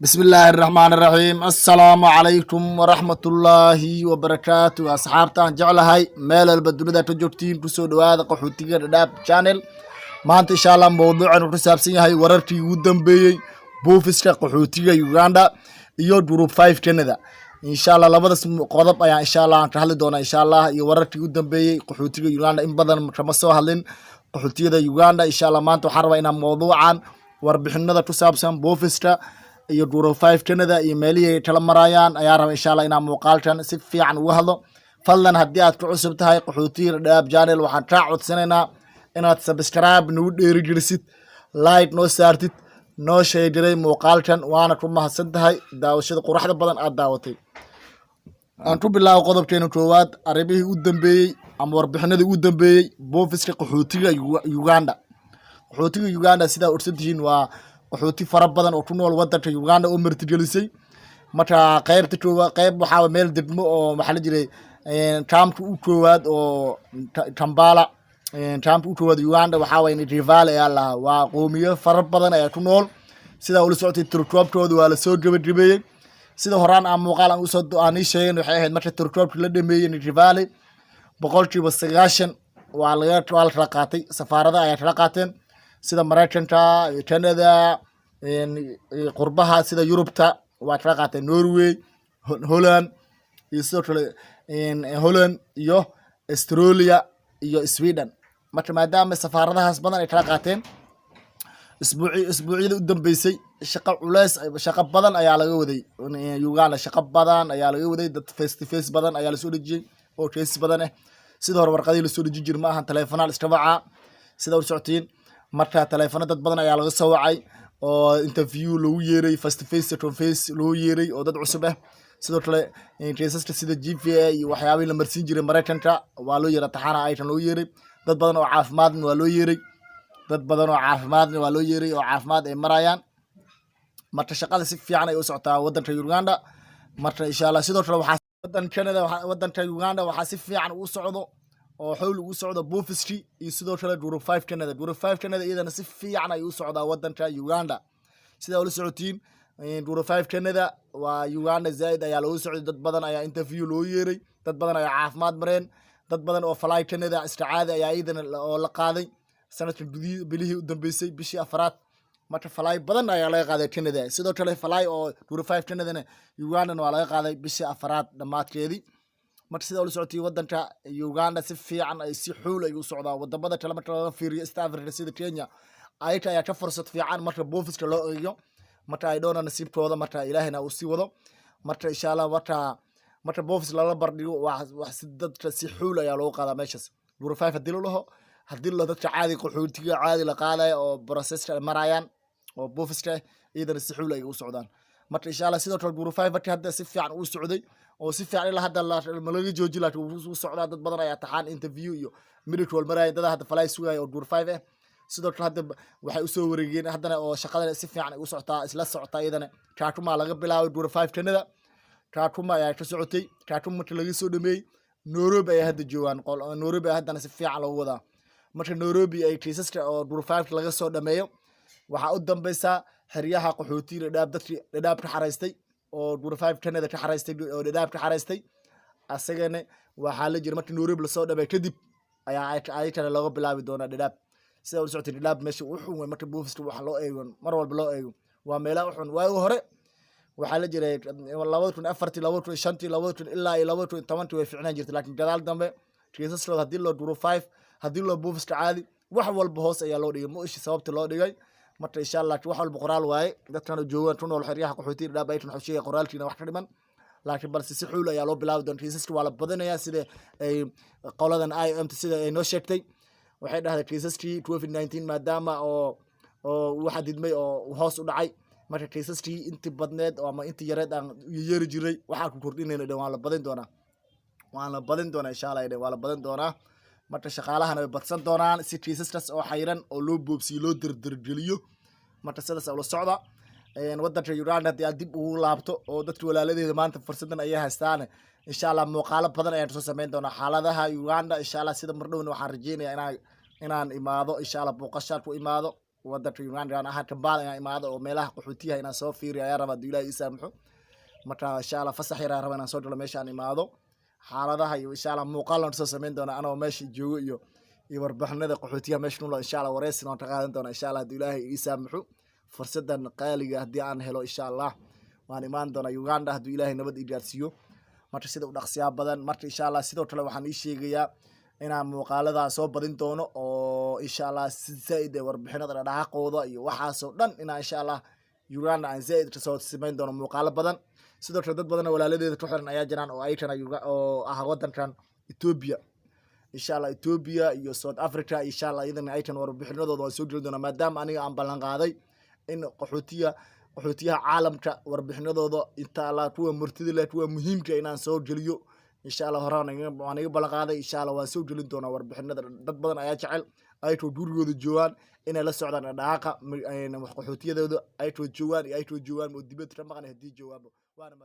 بسم الله الرحمن الرحيم السلام عليكم ورحمة الله وبركاته أصحابتا جعلهاي ميل البدونة تجوبتين كسو دوادا قحوتيغا داب channel ما انت إن شاء الله موضوع نرسابسين هاي وررتي ودن بي بوفيسكا قحوتيغا يوغاندا iyo group 5 Canada إن شاء الله labadaas qodob ayaa إن شاء الله aan ka hadli doonaa إن شاء الله iyo wararkii ugu dambeeyay qaxootiga Uganda in badan kama soo hadlin qaxootiga Uganda إن شاء الله maanta waxaan rabaa inaan mowduucan warbixinada ku saabsan boofiska iyo group 5 Canada iyo meelihii ay tala marayaan ayaa rabaa insha Allah inaan muuqaalkan si fiican uga hadlo fadlan haddii aad ku cusub tahay qaxootiga Dhadhaab channel waxaan kaa codsanaynaa inaad subscribe nagu dhiirigelisid like noo saartid noo sheegiray muuqaalkan waana ku mahadsan tahay daawashada quruxda badan aad daawatay aan ku bilaabo qodobkeena koowaad arrimihii u dambeeyay ama warbixinadii u dambeeyay boofiska qaxootiga Uganda qaxootiga Uganda sida ursantihiin waa qaxooti fara badan oo ku nool wadanka Uganda oo martigelisay marka qaybta koowaad qayb waxaa meel degmo oo waxa la jiray kaamka u koowaad oo Kampala kaamka u koowaad Uganda waxaa weyn Rivale ayaa la waa qowmiyo fara badan ayaa ku nool sida ula socotay turkoobkooda waa la soo gabagabeeyay sida horaan aan muuqaal aan u soo doonay sheegay waxay ahayd marka turkoobka la dhameeyay Rivale 90% waa la qaatay safaarada ayaa la qaateen sida Mareykanka Canada qurbaha sida Yurubta waa kala qaateen Norway Holland iyo sidoo kale Holland iyo Australia iyo Sweden marka maadaama safaaradahaas badan ay kala qaateen isbuuciyada u dambeysay shaqo badan ayaa laga waday Uganda shaqo badan ayaa laga waday dad face to face badan ayaa la soo dhajiyay oo case badan ah sida hore warqadii la soo dhajin jiray ma ahan telefonaal iska waca sida u socotiin marka telefoon dad badan ayaa laga soo wacay oo interview lagu yeeray face to face to face lagu yeeray oo dad cusub ah sidoo kale caseska sida GPA iyo waxyaabaha la marsiin jiray Mareykanka waa loo yeeray taxana aytan loo yeeray dad badan oo caafimaadna waa loo yeeray oo caafimaad ay marayaan marka shaqada si fiican ay u socotaa wadanka Uganda marka insha Allah sidoo kale wadanka Uganda waxa si fiican u socdo oo xool ugu socdo boofiski iyo sidoo kale group 5 Canada iyadana si fiican ay u socdaa wadanka Uganda sida ula socotiin group 5 Canada waa Uganda zaid ayaa loo socday dad badan ayaa interview loo yeeray dad badan ayaa caafimaad mareen dad badan oo fly Canada isticaada ayaa iyadana oo la qaaday sanadka bilihii u dambeysay bishii afraad marka fly badan ayaa laga qaaday Canada sidoo kale fly oo group 5 Canada Uganda waa laga qaaday bishii afraad dhamaadkeedii marka sida ula socotay wadanka Uganda si fiican ay si xool ay u socdaa wadamada kale marka laga fiiriyo East Africa sida Kenya ayta ayaa ka fursad fiican marka boofiska loo eego marka ay doonaan nasiibkooda marka ilaahina uu sii wado marka insha Allah marka boofis la bardhigo wax si dadka si xool ayaa loo qaadaa meeshas group 5 hadii loo dadka caadi qaxootiga caadi la qaaday oo processka marayaan oo boofiska iyadana si xool ay u socdaan marka insha Allah sidoo kale group 5 marka hadda si fiican u socday oo si fiican ilaa hadda malaga jooji laakiin uu socdaa dad badan ayaa taxaan interview iyo medical maraya dad hadda fly sugay oo group 5 ah sidoo kale hadda waxay u soo wareegeen haddana oo shaqada si fiican ay u socotaa isla socotaa iyadana Kakuma laga bilaabay group 5 Canada Kakuma ayaa ka socotay Kakuma marka laga soo dhameeyay Nairobi ay hadda joogaan Nairobi haddana si fiican loo wadaa marka Nairobi ay caseska oo group 5 laga soo dhameeyo waxa u dambaysa xeryaha qaxootiga Dhadhaab ka xareystay oo group 5 Canada ka xareystay oo Dhadhaab ka xareystay asagana waxa la jira markii Nairobi la soo dhabay kadib ayaa kale laga bilaabi doona Dhadhaab sida uu socotay Dhadhaab meesha wuxuu way markii boofiska waxa loo eego mar walba loo eego waa meelaha wuxuu waay hore waxa la jiray 2004 2005 2000 ilaa 2010 way fiicnaan jirtay laakiin gadaal dambe caseska hadii loo group 5 hadii loo boofiska caadi wax walba hoos ayaa loo dhigay ma ishi sababta loo dhigay marka insha Allah wax walba qoraal waaye dadkan joogan ku nool xeryaha qaxootiga Dhadhaab ay xushiyay qoraalkiina wax ka dhiman laakiin balse si xool ayaa loo bilaabi doonaa caseska waa la badanayaa sida ay qoladan IMT sida ay noo sheegtay waxay dhahdeen caseski COVID-19 maadaama oo waxa didmay oo hoos u dhacay marka caseski intii badneed oo ama intii yareed aan yeeri jiray waxa ku kordhinayna waa la badin doonaa insha Allah waa la badin doonaa marka shaqaalahana way badsan doonaan si caseskaas oo xayran oo loo boobsiyo loo dirdirgeliyo marka sidaas oo la socda wadanka Uganda hadii dib ugu laabto oo dadka walaaladeeda maanta fursadan ay haystaan insha Allah muuqaalo badan ayaan soo sameyn doonaa xaaladaha Uganda insha Allah sida mar dhowna waxaan rajeynayaa inaan imaado insha Allah booqasho ku imaado wadanka Uganda aan ahaa Kampala inaan imaado oo meelaha qaxootiga inaan soo fiiriyo ayaa rabaa Ilaahay ii saamaxo marka insha Allah fasax yar ayaan rabaa inaan soo galo meeshaan imaado xaaladaha iyo insha Allah muuqaal aan soo sameyn doona anoo meesha joogo iyo warbixinada qaxootiga meesha nolo insha Allah wareysi aan qaadan doona insha Allah Ilaahay ii saamaxo fursadan qaaliga haddii aan helo insha Allah waan imaan doona Uganda haddii Ilaahay nabad ii gaarsiiyo marka sida u dhaqsiyaa badan marka insha Allah sidoo kale waxaan ii sheegayaa inaan muuqaalada soo badin doono oo insha Allah si zaid warbixinada dhaqaaqooda iyo waxaas oo dhan inaan insha Allah Uganda aan zaid ka soo sameyn doono muuqaalo badan sidoo kale dad badan oo walaaladeeda ku xiran ayaa jiraan oo ay kana oo ah wadankan Ethiopia insha Allah Ethiopia iyo South Africa insha Allah iyadana ay kan warbixinadooda waan soo gelin doonaa maadaama aniga aan ballan qaaday in qaxootiga caalamka warbixinadooda inta Allah kuwa murtida leh kuwa muhiimka inaan soo geliyo insha Allah horaan waan iga ballan qaaday insha Allah waan soo gelin doonaa warbixinada dad badan ayaa jecel ay to gurigooda joogaan inay la socdaan dhaqaaqa qaxootiyadooda ay to joogaan oo dibadda ka maqan hadii joogaan waana